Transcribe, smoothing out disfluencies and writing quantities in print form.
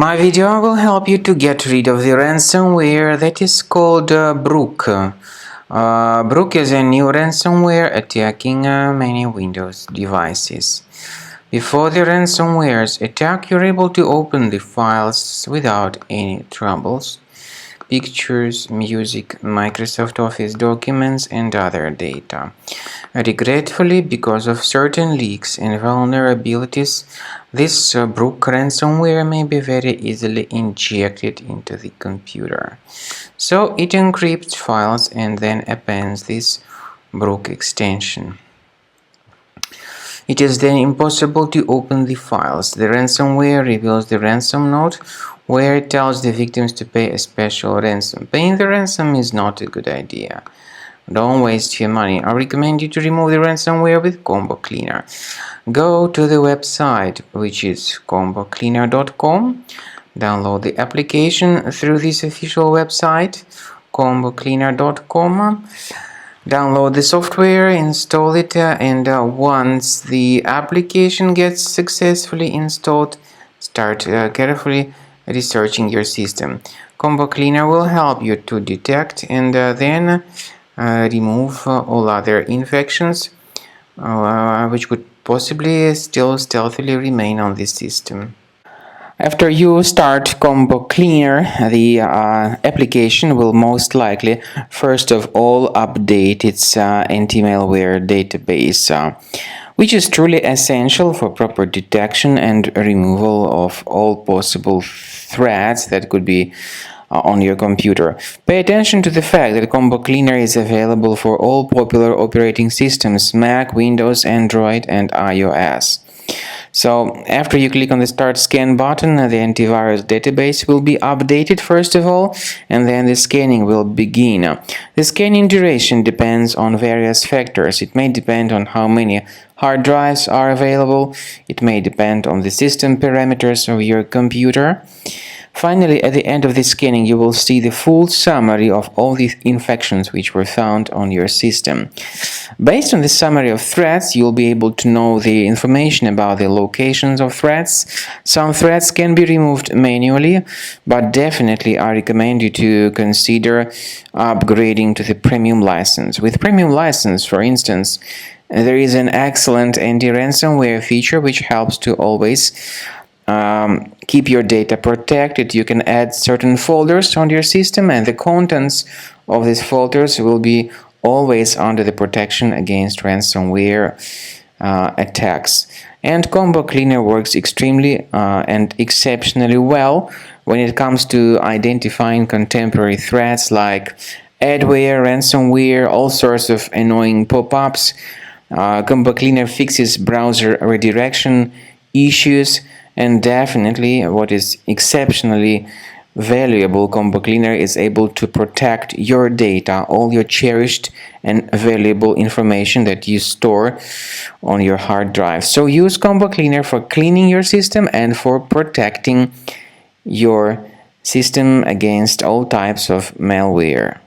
My video will help you to get rid of the ransomware that is called Bruk. Bruk is a new ransomware attacking many Windows devices. Before the ransomware's attack, you're able to open the files without any troubles. Pictures, music, Microsoft Office documents, and other data. Regretfully, because of certain leaks and vulnerabilities, this Bruk ransomware may be very easily injected into the computer. So it encrypts files and then appends this Bruk extension. It is then impossible to open the files. The ransomware reveals the ransom note, where it tells the victims to pay a special ransom. Paying the ransom is not a good idea. Don't waste your money. I recommend you to remove the ransomware with Combo Cleaner. Go to the website, which is combocleaner.com. Download the application through this official website, combocleaner.com. Download the software, install it, and once the application gets successfully installed, start carefully researching your system. Combo Cleaner will help you to detect and then remove all other infections which could possibly still stealthily remain on the system. After you start Combo Cleaner, the application will most likely first of all update its anti-malware database, which is truly essential for proper detection and removal of all possible threats that could be on your computer. Pay attention to the fact that Combo Cleaner is available for all popular operating systems: Mac, Windows, Android, and iOS. So after you click on the Start Scan button, the antivirus database will be updated first of all, and then the scanning will begin. The scanning duration depends on various factors. It may depend on how many hard drives are available. It may depend on the system parameters of your computer. Finally, at the end of the scanning, you will see the full summary of all the infections which were found on your system. Based on the summary of threats, you'll be able to know the information about the locations of threats. Some threats can be removed manually, but definitely I recommend you to consider upgrading to the premium license. With premium license, for instance, there is an excellent anti-ransomware feature which helps to always keep your data protected. You can add certain folders on your system, and the contents of these folders will be always under the protection against ransomware attacks. And Combo Cleaner works extremely and exceptionally well when it comes to identifying contemporary threats like adware, ransomware, all sorts of annoying pop-ups. Combo Cleaner fixes browser redirection issues. And definitely, what is exceptionally valuable, Combo Cleaner is able to protect your data, all your cherished and valuable information that you store on your hard drive. So use Combo Cleaner for cleaning your system and for protecting your system against all types of malware.